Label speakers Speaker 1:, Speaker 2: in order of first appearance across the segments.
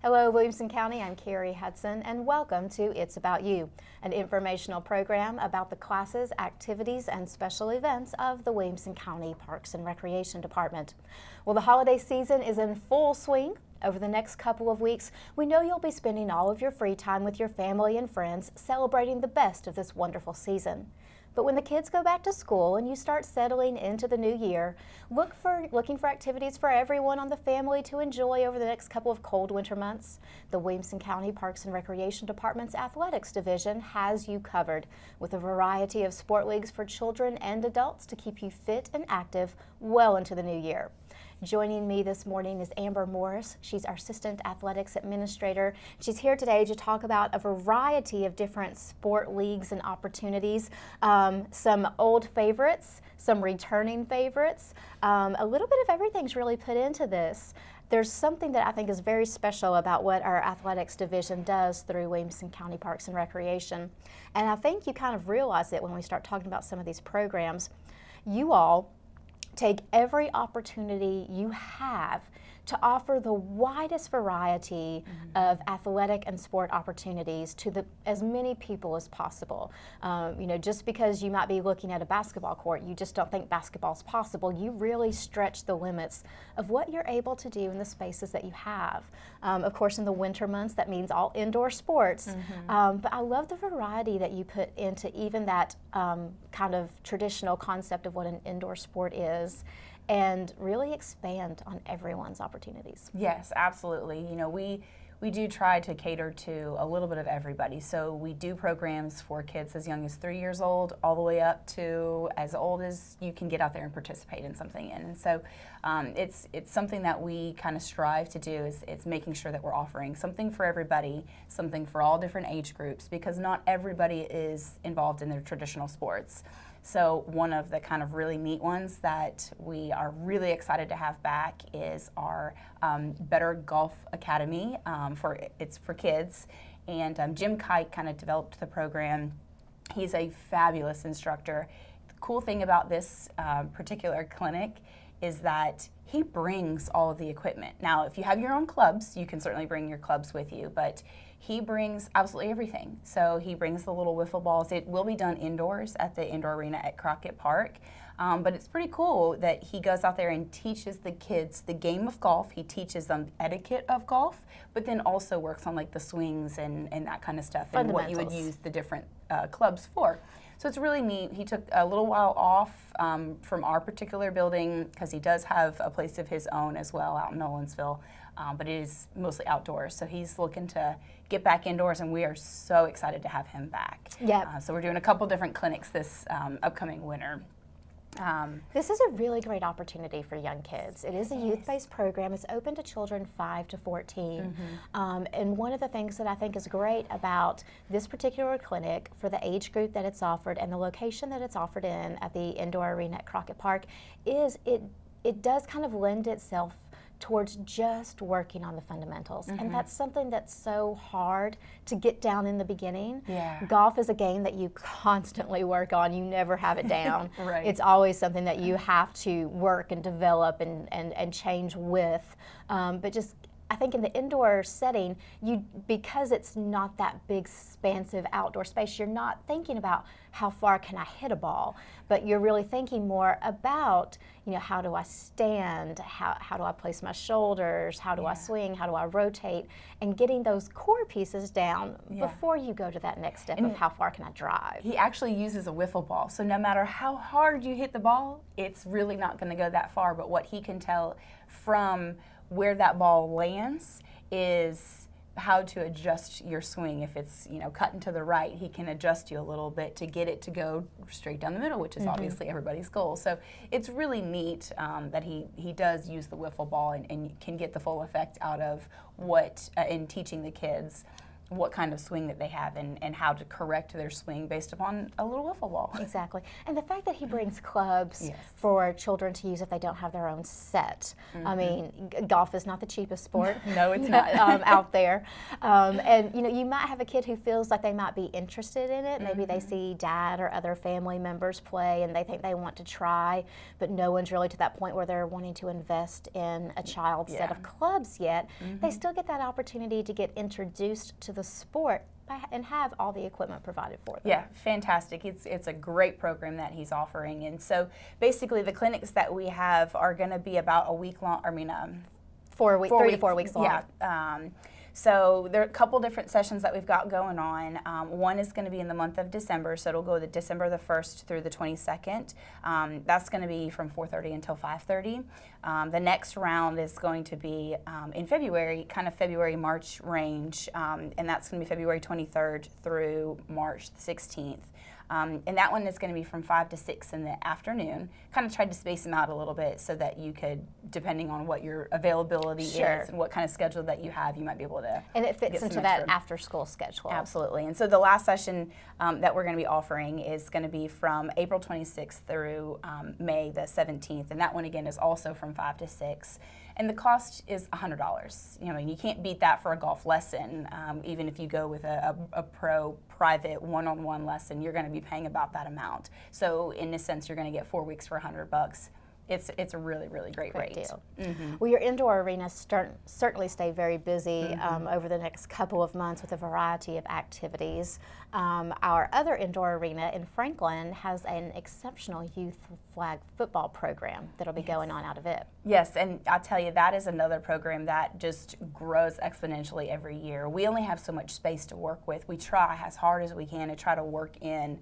Speaker 1: Hello, Williamson County. I'm Kerri Hudson, and welcome to It's About You, an informational program about the classes, activities, and special events of the Williamson County Parks and Recreation Department. Well, the holiday season is in full swing. Over the next couple of weeks, we know you'll be spending all of your free time with your family and friends, celebrating the best of this wonderful season. But when the kids go back to school and you start settling into the new year, looking for activities for everyone on the family to enjoy over the next couple of cold winter months. The Williamson County Parks and Recreation Department's Athletics Division has you covered with a variety of sport leagues for children and adults to keep you fit and active well into the new year. Joining me this morning is Amber Morris. She's our Assistant Athletics Administrator. She's here today to talk about a variety of different sport leagues and opportunities, some old favorites, some returning favorites. A little bit of everything's really put into this. There's something that I think is very special about what our Athletics Division does through Williamson County Parks and Recreation. And I think you kind of realize it when we start talking about some of these programs. You all take every opportunity you have to offer the widest variety of athletic and sport opportunities to as many people as possible. Just because you might be looking at a basketball court, you just don't think basketball's possible. You really stretch the limits of what you're able to do in the spaces that you have. Of course, in the winter months, that means all indoor sports. But I love the variety that you put into even that kind of traditional concept of what an indoor sport is, and really expand on everyone's opportunities.
Speaker 2: Yes, absolutely. We do try to cater to a little bit of everybody. So we do programs for kids as young as 3 years old, all the way up to as old as you can get out there and participate in something in. And so it's something that we kind of strive to do is making sure that we're offering something for everybody, something for all different age groups, because not everybody is involved in their traditional sports. So one of the kind of really neat ones that we are really excited to have back is our Better Golf Academy. It's for kids, and Jim Kite kind of developed the program. He's a fabulous instructor. The cool thing about this particular clinic is that he brings all of the equipment. Now, if you have your own clubs, you can certainly bring your clubs with you, but he brings absolutely everything. So he brings the little wiffle balls. It will be done indoors at the indoor arena at Crockett Park, but it's pretty cool that he goes out there and teaches the kids the game of golf. He teaches them etiquette of golf, but then also works on like the swings and that kind of stuff and what you would use the different clubs for. So it's really neat. He took a little while off from our particular building because he does have a place of his own as well out in Nolensville, but it is mostly outdoors. So he's looking to get back indoors, and we are so excited to have him back.
Speaker 1: Yep.
Speaker 2: So we're doing a couple different clinics this upcoming winter.
Speaker 1: This is a really great opportunity for young kids. It is a youth-based program. It's open to children 5 to 14. And one of the things that I think is great about this particular clinic for the age group that it's offered and the location that it's offered in at the indoor arena at Crockett Park is it does kind of lend itself towards just working on the fundamentals. And that's something that's so hard to get down in the beginning. Golf is a game that you constantly work on. You never have it down.
Speaker 2: Right.
Speaker 1: It's always something that you have to work and develop and change with. But just I think in the indoor setting, because it's not that big, expansive outdoor space, you're not thinking about how far can I hit a ball, but you're really thinking more about, how do I stand, how do I place my shoulders, how do I swing, how do I rotate, and getting those core pieces down before you go to that next step of how far can I drive.
Speaker 2: He actually uses a wiffle ball, so no matter how hard you hit the ball, it's really not going to go that far, but what he can tell from where that ball lands is how to adjust your swing. If it's cutting to the right, he can adjust you a little bit to get it to go straight down the middle, which is obviously everybody's goal. So it's really neat that he does use the wiffle ball and can get the full effect out of what in teaching the kids. what kind of swing that they have and how to correct their swing based upon a little wiffle ball.
Speaker 1: Exactly. And the fact that he brings clubs
Speaker 2: Yes.
Speaker 1: for children to use if they don't have their own set. I mean, golf is not the cheapest sport.
Speaker 2: No, it's not.
Speaker 1: Out there. And you know, you might have a kid who feels like they might be interested in it. Maybe they see dad or other family members play and they think they want to try, but no one's really to that point where they're wanting to invest in a child's set of clubs yet. They still get that opportunity to get introduced to the sport and have all the equipment provided for them.
Speaker 2: Yeah, fantastic. It's a great program that he's offering. And so basically the clinics that we have are going to be about a week long,
Speaker 1: 3 to 4 weeks long.
Speaker 2: Yeah. So there are a couple different sessions that we've got going on. One is going to be in the month of December, so it'll go to December the 1st through the 22nd. That's going to be from 4:30 until 5:30. The next round is going to be in February, kind of February-March range, and that's going to be February 23rd through March the 16th. And that one is going to be from 5 to 6 in the afternoon. Kind of tried to space them out a little bit so that you could, depending on what your availability is and what kind of schedule that you have, you might be able to.
Speaker 1: And it fits into that after-school schedule.
Speaker 2: Absolutely. And so the last session that we're going to be offering is going to be from April 26th through May the 17th. And that one, again, is also from 5 to 6. And the cost is $100. You know, you can't beat that for a golf lesson. Even if you go with a pro private one-on-one lesson, you're going to be paying about that amount. So in a sense, you're going to get 4 weeks for $100. It's a really, really great rate.
Speaker 1: Deal. Well, your indoor arenas certainly stay very busy over the next couple of months with a variety of activities. Our other indoor arena in Franklin has an exceptional youth flag football program that'll be going on out of it.
Speaker 2: Yes, and I'll tell you, that is another program that just grows exponentially every year. We only have so much space to work with. We try as hard as we can to try to work in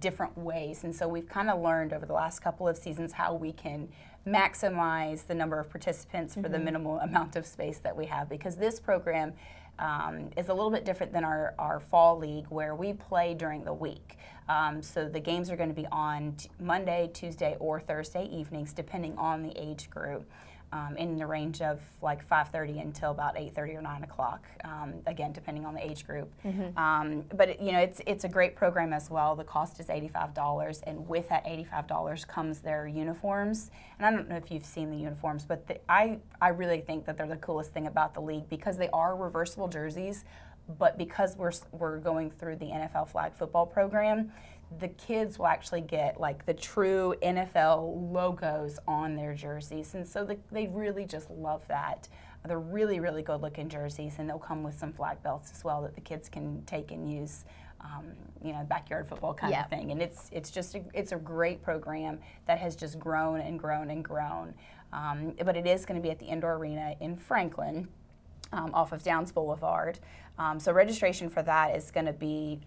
Speaker 2: different ways, and so we've kind of learned over the last couple of seasons how we can maximize the number of participants for the minimal amount of space that we have, because this program is a little bit different than our fall league, where we play during the week. So the games are going to be on Monday, Tuesday, or Thursday evenings, depending on the age group, in the range of like 5:30 until about 8:30 or 9 o'clock, again, depending on the age group. But you know, it's a great program as well. The cost is $85, and with that $85 comes their uniforms. And I don't know if you've seen the uniforms, but I really think that they're the coolest thing about the league, because they are reversible jerseys. But because we're going through the NFL flag football program, the kids will actually get like the true NFL logos on their jerseys, and so they really just love that. They're really, really good looking jerseys, and they'll come with some flag belts as well that the kids can take and use, you know, backyard football kind of thing. And it's a great program that has just grown and grown and grown. But it is going to be at the indoor arena in Franklin, off of Downs Boulevard. So registration for that is going to be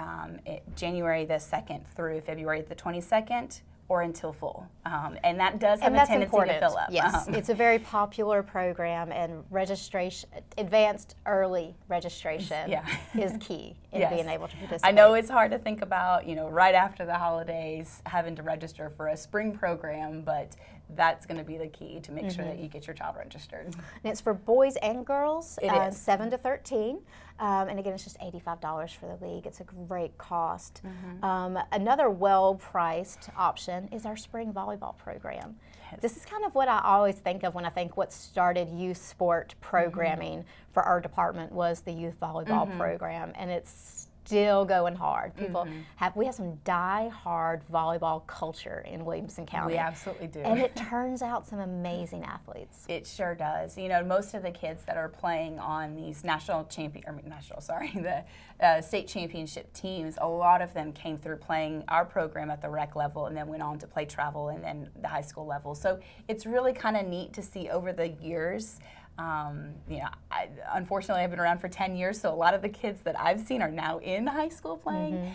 Speaker 2: January the 2nd through February the 22nd, or until full. And that does have a tendency to fill up.
Speaker 1: Yes, it's a very popular program, and registration, advanced early registration is key in being able to participate.
Speaker 2: I know it's hard to think about, you know, right after the holidays having to register for a spring program, but that's going to be the key to make sure that you get your child registered.
Speaker 1: And it's for boys and girls,
Speaker 2: it is.
Speaker 1: 7 to 13. And again, it's just $85 for the league. It's a great cost. Another well-priced option is our spring volleyball program. Yes. This is kind of what I always think of when I think what started youth sport programming for our department was the youth volleyball program, and it's still going hard. People we have some die-hard volleyball culture in Williamson County.
Speaker 2: We absolutely do.
Speaker 1: And it turns out some amazing athletes.
Speaker 2: It sure does. You know, most of the kids that are playing on these the state championship teams, a lot of them came through playing our program at the rec level and then went on to play travel and then the high school level. So it's really kind of neat to see over the years. You know, unfortunately, I've been around for 10 years, so a lot of the kids that I've seen are now in high school playing,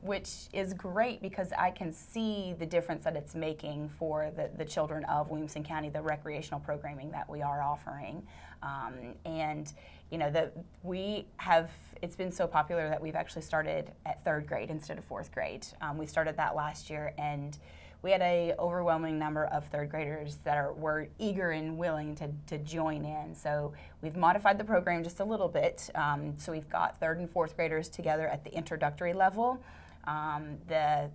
Speaker 2: which is great because I can see the difference that it's making for the children of Williamson County, the recreational programming that we are offering. And, you know, it's been so popular that we've actually started at 3rd grade instead of 4th grade. We started that last year, and we had a overwhelming number of third graders that were eager and willing to join in. So we've modified the program just a little bit. So we've got third and fourth graders together at the introductory level. The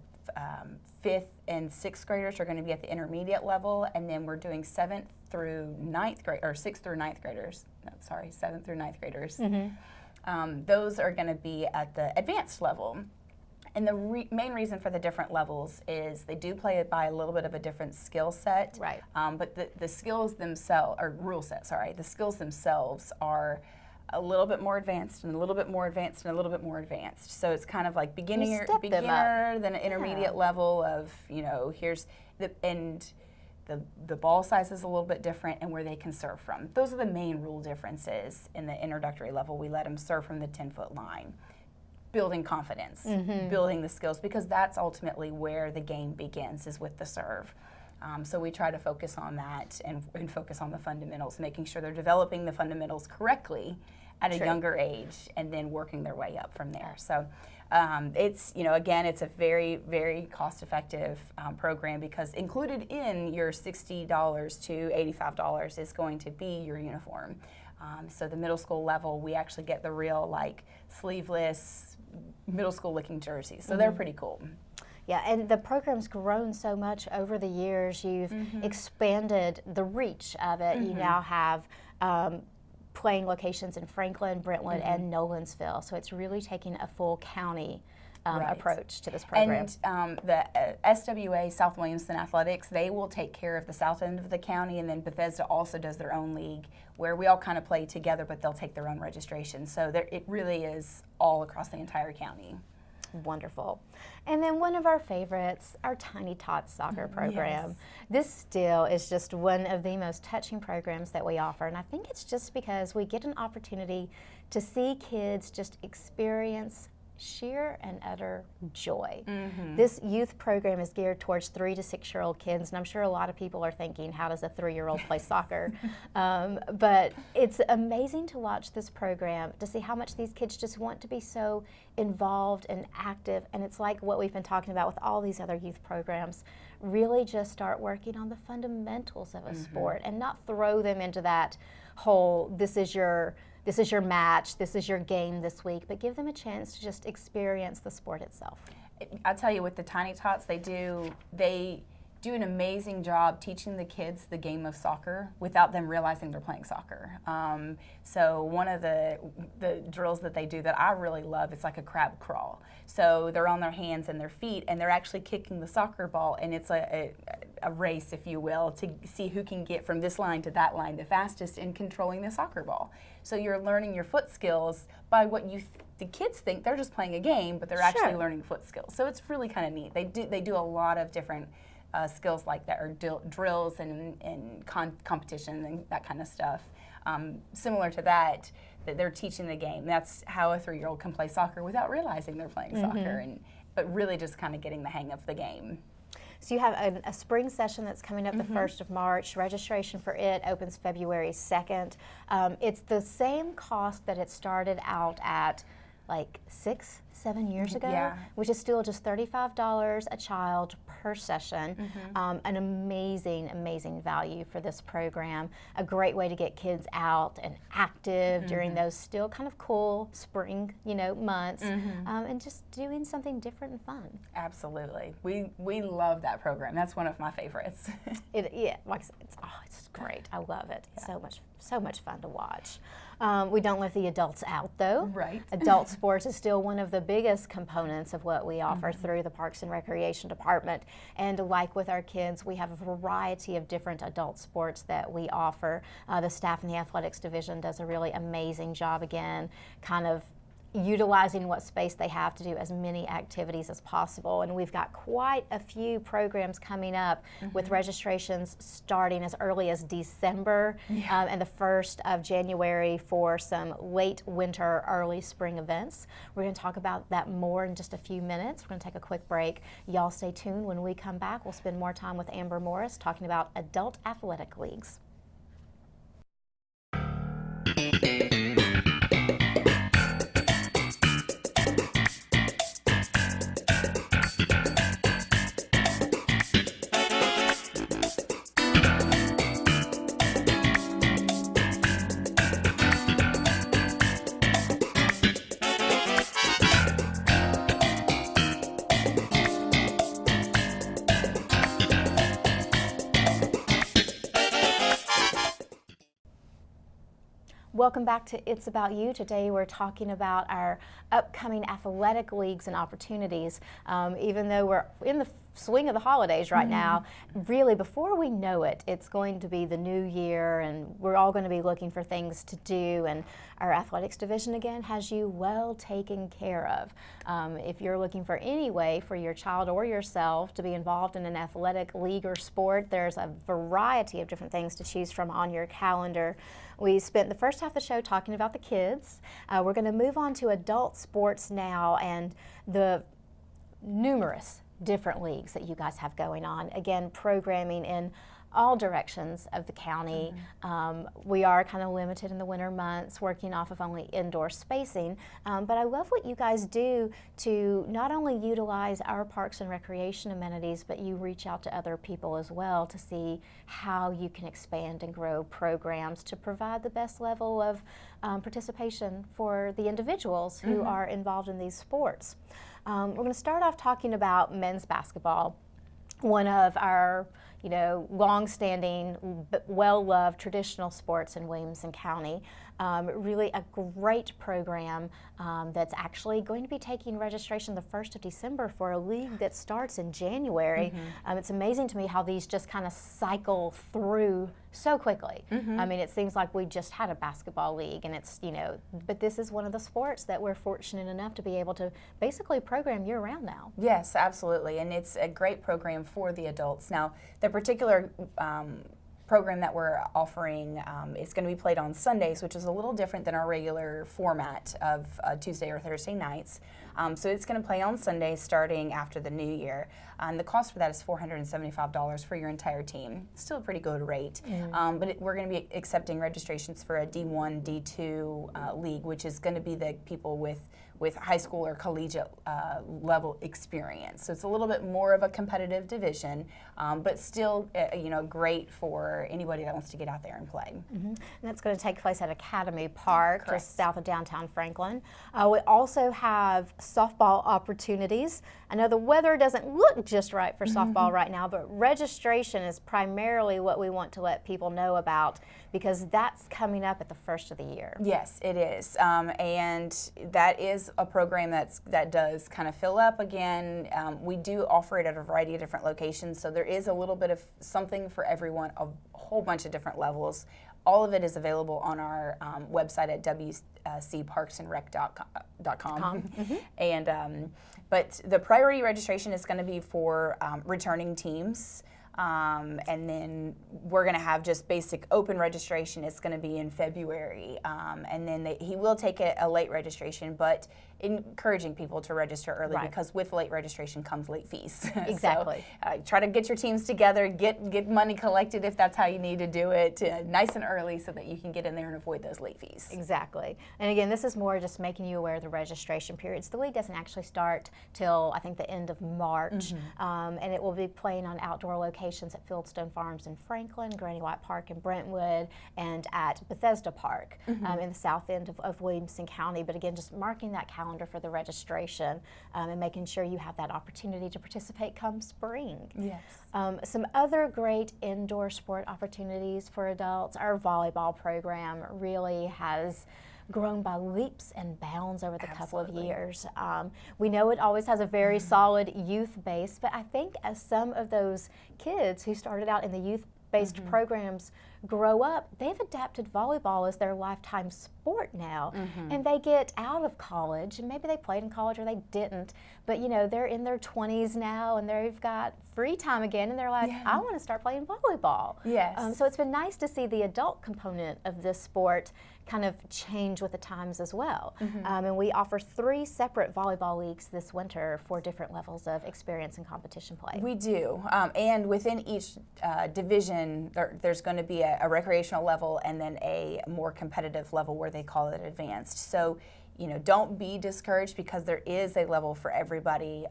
Speaker 2: fifth and sixth graders are going to be at the intermediate level, and then we're doing seventh through ninth grade, or sixth through ninth graders. No, sorry, seventh through ninth graders. Those are going to be at the advanced level. And the main reason for the different levels is they do play it by a little bit of a different skill set.
Speaker 1: Right.
Speaker 2: But the skills themselves, or rule set, sorry, the skills themselves are a little bit more advanced and a little bit more advanced and a little bit more advanced. So it's kind of like beginner, then an intermediate level of, you know, here's the, and the ball size is a little bit different and where they can serve from. Those are the main rule differences. In the introductory level, we let them serve from the 10-foot line. Building confidence, building the skills, because that's ultimately where the game begins, is with the serve. So we try to focus on that and focus on the fundamentals, making sure they're developing the fundamentals correctly at a younger age and then working their way up from there. So it's, you know, again, it's a very, very cost-effective program, because included in your $60 to $85 is going to be your uniform. So the middle school level, we actually get the real, like, sleeveless middle school looking jerseys. So they're pretty cool.
Speaker 1: Yeah, and the program's grown so much over the years. You've expanded the reach of it. You now have playing locations in Franklin, Brentwood, and Nolensville. So it's really taking a full county approach to this program.
Speaker 2: And the SWA, South Williamson Athletics, they will take care of the south end of the county, and then Bethesda also does their own league where we all kind of play together, but they'll take their own registration. So it really is all across the entire county.
Speaker 1: Wonderful. And then one of our favorites, our Tiny Tots soccer program.
Speaker 2: Yes.
Speaker 1: This still is just one of the most touching programs that we offer, and I think it's just because we get an opportunity to see kids just experience sheer and utter joy. This youth program is geared towards 3 to 6-year-old kids, and I'm sure a lot of people are thinking, how does a 3-year-old play soccer? But it's amazing to watch this program, to see how much these kids just want to be so involved and active, and it's like what we've been talking about with all these other youth programs. Really just start working on the fundamentals of a sport and not throw them into that whole, this is your match, this is your game this week, but give them a chance to just experience the sport itself.
Speaker 2: I'll tell you, with the Tiny Tots, they do an amazing job teaching the kids the game of soccer without them realizing they're playing soccer. So one of the drills that they do that I really love, it's like a crab crawl. So they're on their hands and their feet, and they're actually kicking the soccer ball, and it's a race, if you will, to see who can get from this line to that line the fastest in controlling the soccer ball. So you're learning your foot skills by what the kids think they're just playing a game, but they're actually learning foot skills. So it's really kind of neat. They do a lot of different skills like that, or drills and competition and that kind of stuff. Similar to that they're teaching the game. That's how a 3-year-old can play soccer without realizing they're playing soccer, but really just kind of getting the hang of the game.
Speaker 1: So you have a spring session that's coming up the 1st of March. Registration for it opens February 2nd. It's the same cost that it started out at like 6-7 years ago, which is still just $35 a child per session. An amazing, amazing value for this program. A great way to get kids out and active during those still kind of cool spring, months, and just doing something different and fun.
Speaker 2: Absolutely, we love that program. That's one of my favorites.
Speaker 1: Like I said, it's great. I love it. So much fun to watch. We don't let the adults out, though.
Speaker 2: Right.
Speaker 1: Adult sports is still one of the biggest components of what we offer through the Parks and Recreation Department. And like with our kids, we have a variety of different adult sports that we offer. The staff in the athletics division does a really amazing job, again, kind of utilizing what space they have to do as many activities as possible. And we've got quite a few programs coming up with registrations starting as early as December and the 1st of January for some late winter, early spring events. We're going to talk about that more in just a few minutes. We're going to take a quick break. Y'all stay tuned. When we come back, we'll spend more time with Amber Morris talking about adult athletic leagues. Welcome back to It's About You. Today we're talking about our upcoming athletic leagues and opportunities. Even though we're in the swing of the holidays right now, really before we know it, it's going to be the new year and we're all going to be looking for things to do, and our athletics division again has you well taken care of. If you're looking for any way for your child or yourself to be involved in an athletic league or sport, there's a variety of different things to choose from on your calendar. We spent the first half of the show talking about the kids. We're going to move on to adult sports now and the numerous different leagues that you guys have going on. Again, programming in all directions of the county. We are kind of limited in the winter months, working off of only indoor spacing, but I love what you guys do to not only utilize our parks and recreation amenities, but you reach out to other people as well to see how you can expand and grow programs to provide the best level of participation for the individuals who are involved in these sports. We're going to start off talking about men's basketball, one of our long-standing, well-loved traditional sports in Williamson County. Really a great program that's actually going to be taking registration the 1st of December for a league that starts in January. It's amazing to me how these just kind of cycle through so quickly. I mean, it seems like we just had a basketball league, and it's, but this is one of the sports that we're fortunate enough to be able to basically program year-round now.
Speaker 2: Yes, absolutely, and it's a great program for the adults. Now, the particular program that we're offering is going to be played on Sundays, which is a little different than our regular format of Tuesday or Thursday nights. So it's going to play on Sundays starting after the new year. And the cost for that is $475 for your entire team. Still a pretty good rate. But we're going to be accepting registrations for a D1, D2 league, which is going to be the people with high school or collegiate level experience. So it's a little bit more of a competitive division, but still great for anybody that wants to get out there and play.
Speaker 1: And that's going to take place at Academy Park, just south of downtown Franklin. We also have softball opportunities. I know the weather doesn't look just right for softball right now, but registration is primarily what we want to let people know about, because that's coming up at the first of the year.
Speaker 2: Yes, it is, and that is a program that does kind of fill up again. We do offer it at a variety of different locations, so there is a little bit of something for everyone, a whole bunch of different levels. All of it is available on our website at wcparksandrec.com. And but the priority registration is going to be for returning teams. And then we're going to have just basic open registration. It's going to be in February. And then he will take a late registration, but encouraging people to register early, because with late registration comes late fees.
Speaker 1: Exactly.
Speaker 2: So, try to get your teams together, get money collected if that's how you need to do it, nice and early so that you can get in there and avoid those late fees.
Speaker 1: Exactly. And again, this is more just making you aware of the registration periods. The league doesn't actually start till, I think, the end of March, and it will be playing on outdoor locations at Fieldstone Farms in Franklin, Granny White Park in Brentwood, and at Bethesda Park in the south end of Williamson County. But again, just marking that calendar for the registration and making sure you have that opportunity to participate come spring.
Speaker 2: Yes.
Speaker 1: Some other great indoor sport opportunities for adults. Our volleyball program really has grown by leaps and bounds over the couple of years. We know it always has a very solid youth base, but I think as some of those kids who started out in the youth-based programs grow up, they've adapted volleyball as their lifetime sport now. And they get out of college, and maybe they played in college or they didn't, but they're in their 20s now and they've got free time again, and they're like, I want to start playing volleyball.
Speaker 2: Yes.
Speaker 1: So it's been nice to see the adult component of this sport kind of change with the times as well. And we offer 3 separate volleyball leagues this winter for different levels of experience and competition play.
Speaker 2: We do, and within each division, there's going to be a recreational level and then a more competitive level where they call it advanced. So don't be discouraged because there is a level for everybody.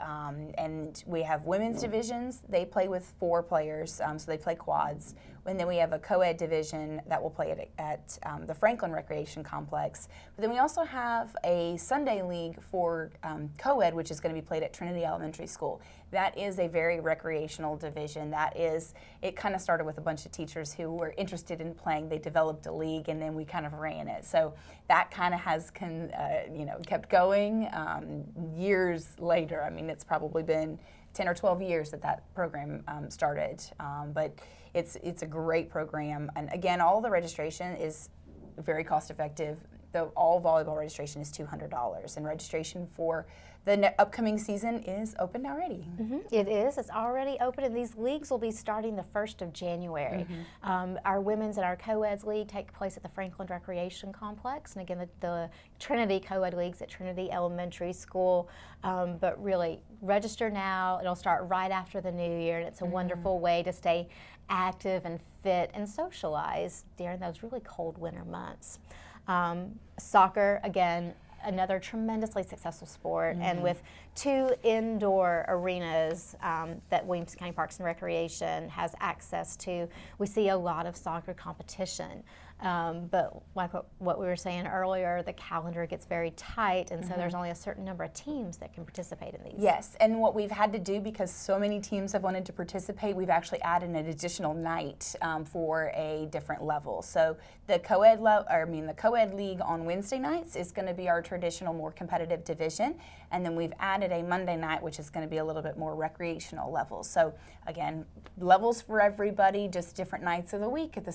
Speaker 2: And we have women's divisions. They play with 4 players, so they play quads. And then we have a co-ed division that will play at the Franklin Recreation Complex. But then we also have a Sunday league for co-ed, which is going to be played at Trinity Elementary School. That is a very recreational division. It kind of started with a bunch of teachers who were interested in playing. They developed a league, and then we kind of ran it. So that kind of has kept going years later. I mean, it's probably been 10 or 12 years that program started, but it's a great program. And again, all the registration is very cost effective. All volleyball registration is $200, and registration for the upcoming season is open already.
Speaker 1: It is. It's already open, and these leagues will be starting the 1st of January. Our women's and our co-eds league take place at the Franklin Recreation Complex, and again, the Trinity co-ed leagues at Trinity Elementary School. But really, register now. It'll start right after the new year, and it's a wonderful way to stay active and fit and socialize during those really cold winter months. Soccer, again, another tremendously successful sport, and with 2 indoor arenas that Williamson County Parks and Recreation has access to, we see a lot of soccer competition. But like what we were saying earlier, the calendar gets very tight, and so there's only a certain number of teams that can participate in these.
Speaker 2: Yes, and what we've had to do, because so many teams have wanted to participate, we've actually added an additional night for a different level. So the co-ed league on Wednesday nights is going to be our traditional, more competitive division, and then we've added a Monday night, which is going to be a little bit more recreational level. So again, levels for everybody, just different nights of the week at the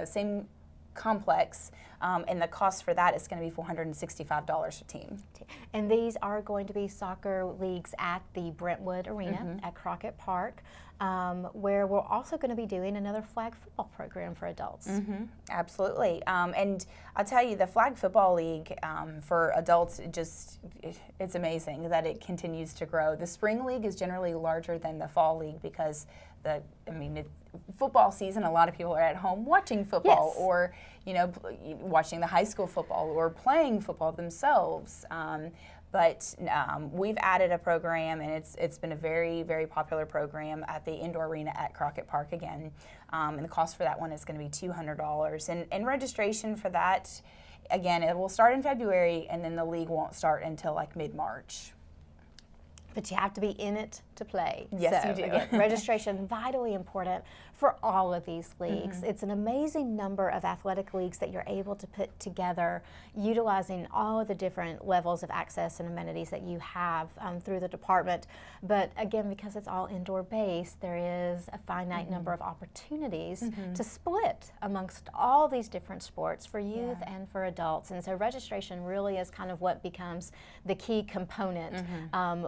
Speaker 2: same complex, and the cost for that is going to be $465 a team.
Speaker 1: And these are going to be soccer leagues at the Brentwood Arena at Crockett Park, where we're also going to be doing another flag football program for adults.
Speaker 2: Absolutely, and I'll tell you, the flag football league for adults, it's amazing that it continues to grow. The spring league is generally larger than the fall league because football season, a lot of people are at home watching football, or watching the high school football or playing football themselves. But we've added a program, and it's been a very, very popular program at the indoor arena at Crockett Park again. And the cost for that one is going to be $200. And registration for that, again, it will start in February, and then the league won't start until like mid-March.
Speaker 1: But you have to be in it to play.
Speaker 2: Yes,
Speaker 1: so,
Speaker 2: you do.
Speaker 1: Again, registration, vitally important for all of these leagues. It's an amazing number of athletic leagues that you're able to put together, utilizing all of the different levels of access and amenities that you have through the department. But again, because it's all indoor based, there is a finite number of opportunities to split amongst all these different sports for youth and for adults. And so registration really is kind of what becomes the key component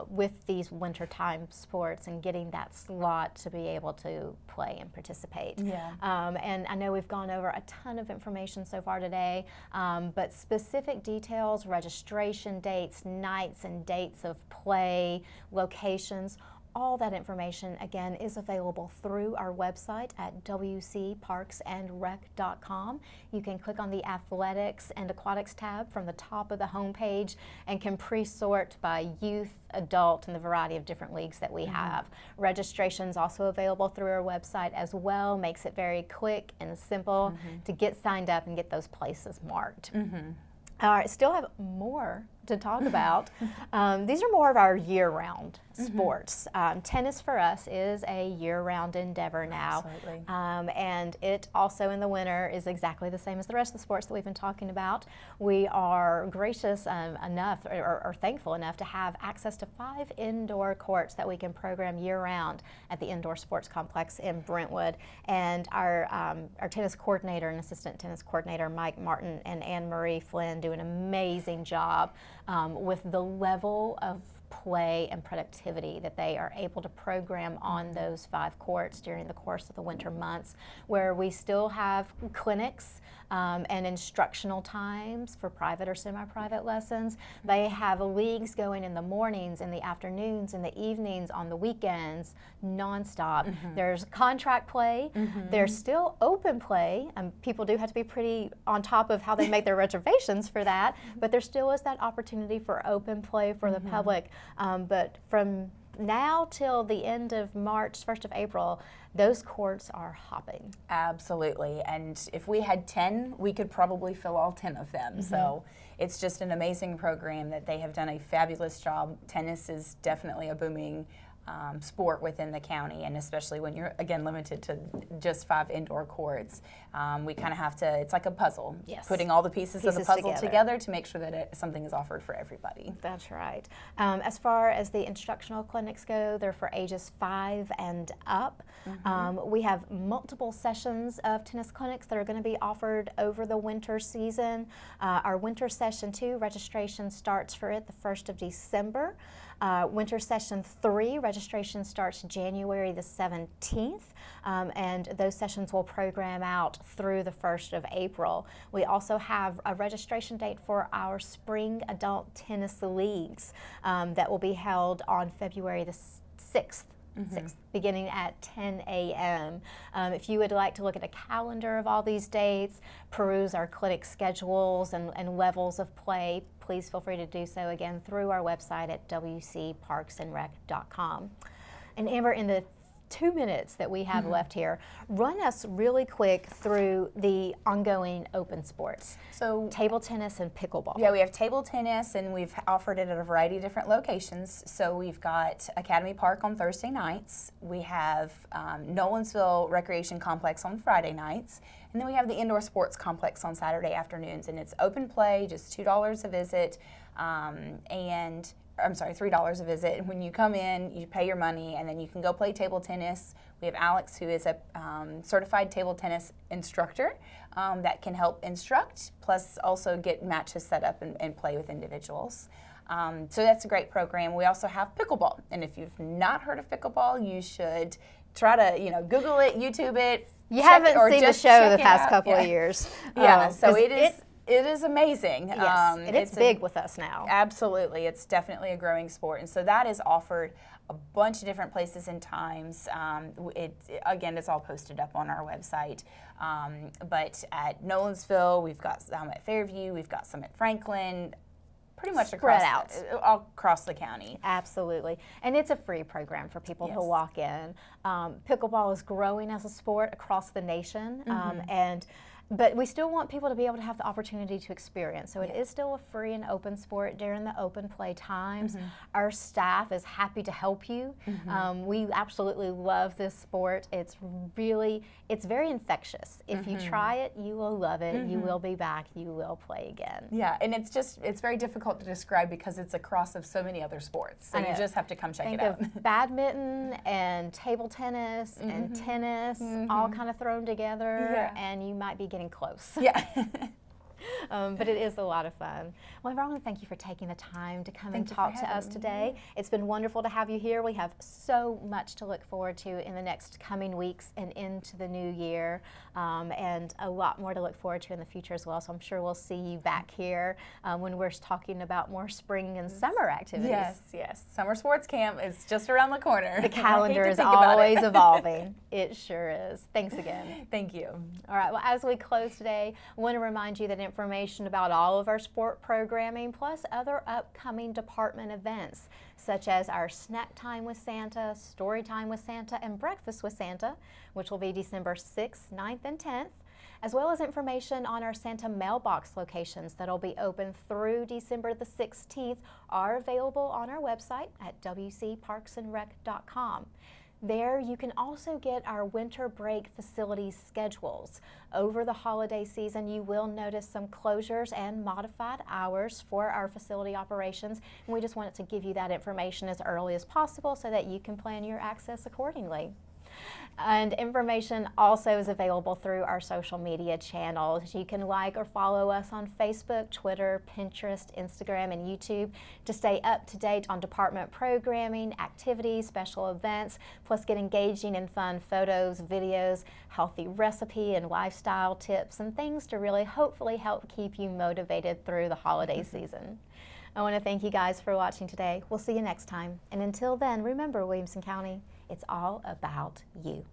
Speaker 1: with these wintertime sports and getting that slot to be able to play and participate. And I know we've gone over a ton of information so far today, but specific details, registration dates, nights and dates of play, locations, all that information, again, is available through our website at wcparksandrec.com. You can click on the Athletics and Aquatics tab from the top of the homepage and can pre-sort by youth, adult, and the variety of different leagues that we have. Registration is also available through our website as well. Makes it very quick and simple to get signed up and get those places marked. All right, still have more to talk about. These are more of our year-round sports. Tennis for us is a year-round endeavor now.
Speaker 2: Absolutely.
Speaker 1: And it also in the winter is exactly the same as the rest of the sports that we've been talking about. We are gracious enough or thankful enough to have access to 5 indoor courts that we can program year-round at the Indoor Sports Complex in Brentwood. And our tennis coordinator and assistant tennis coordinator, Mike Martin and Anne Marie Flynn, do an amazing job with the level of play and productivity that they are able to program on those 5 courts during the course of the winter months, where we still have clinics and instructional times for private or semi-private lessons. They have leagues going in the mornings, in the afternoons, in the evenings, on the weekends, nonstop. There's contract play. There's still open play. People do have to be pretty on top of how they make their reservations for that, but there still is that opportunity for open play for the public. But from now till the end of March, 1st of April, those courts are hopping.
Speaker 2: Absolutely, and if we had 10, we could probably fill all 10 of them. So it's just an amazing program that they have done a fabulous job. Tennis is definitely a booming sport within the county, and especially when you're, again, limited to just 5 indoor courts. We kind of have to, it's like a puzzle, putting all the pieces of the puzzle together to make sure that something is offered for everybody.
Speaker 1: That's right. As far as the instructional clinics go, they're for ages 5 and up. We have multiple sessions of tennis clinics that are going to be offered over the winter season. Our winter session 2 registration starts for it the 1st of December. Winter session 3 registration starts January the 17th, and those sessions will program out through the 1st of April. We also have a registration date for our spring adult tennis leagues that will be held on February the 6th. Beginning at 10 a.m. If you would like to look at a calendar of all these dates, peruse our clinic schedules and levels of play, please feel free to do so again through our website at wcparksandrec.com. And Amber, in the 2 minutes that we have left here, run us really quick through the ongoing open sports. So table tennis and pickleball.
Speaker 2: Yeah, we have table tennis, and we've offered it at a variety of different locations. So we've got Academy Park on Thursday nights. We have Nolensville Recreation Complex on Friday nights. And then we have the Indoor Sports Complex on Saturday afternoons. And it's open play, just $2 a visit. I'm sorry, $3 a visit. And when you come in, you pay your money, and then you can go play table tennis. We have Alex, who is a certified table tennis instructor that can help instruct, plus also get matches set up and play with individuals. So that's a great program. We also have pickleball, and if you've not heard of pickleball, you should try to Google it, YouTube it.
Speaker 1: You haven't seen the show the past couple of years.
Speaker 2: Yeah, so it is amazing.
Speaker 1: Yes, and it's big with us now.
Speaker 2: Absolutely. It's definitely a growing sport. And so that is offered a bunch of different places and times. Again, it's all posted up on our website. But at Nolensville, we've got some at Fairview, we've got some at Franklin, pretty much all across the county.
Speaker 1: Absolutely. And it's a free program for people to walk in. Pickleball is growing as a sport across the nation. But we still want people to be able to have the opportunity to experience. So it is still a free and open sport during the open play times. Our staff is happy to help you. We absolutely love this sport. It's very infectious. If you try it, you will love it. You will be back. You will play again.
Speaker 2: Yeah, and it's very difficult to describe because it's a cross of so many other sports. So you just have to come check it out.
Speaker 1: Think of badminton and table tennis and tennis all kind of thrown together, and you might be getting close.
Speaker 2: Yeah.
Speaker 1: But it is a lot of fun. Well, I want to thank you for taking the time to come and talk to us today. It's been wonderful to have you here. We have so much to look forward to in the next coming weeks and into the new year, and a lot more to look forward to in the future as well. So I'm sure we'll see you back here when we're talking about more spring and summer activities.
Speaker 2: Yes. Summer sports camp is just around the corner.
Speaker 1: The calendar is always evolving. It sure is. Thanks again.
Speaker 2: Thank you.
Speaker 1: All right. Well, as we close today, I want to remind you that information about all of our sport programming, plus other upcoming department events, such as our Snack Time with Santa, Story Time with Santa, and Breakfast with Santa, which will be December 6th, 9th, and 10th, as well as information on our Santa mailbox locations that will be open through December the 16th, are available on our website at wcparksandrec.com. There you can also get our winter break facility schedules. Over the holiday season, you will notice some closures and modified hours for our facility operations, and we just wanted to give you that information as early as possible so that you can plan your access accordingly. And information also is available through our social media channels. You can like or follow us on Facebook, Twitter, Pinterest, Instagram, and YouTube to stay up to date on department programming, activities, special events, plus get engaging and fun photos, videos, healthy recipe and lifestyle tips, and things to really hopefully help keep you motivated through the holiday season. I want to thank you guys for watching today. We'll see you next time. And until then, remember, Williamson County, it's all about you.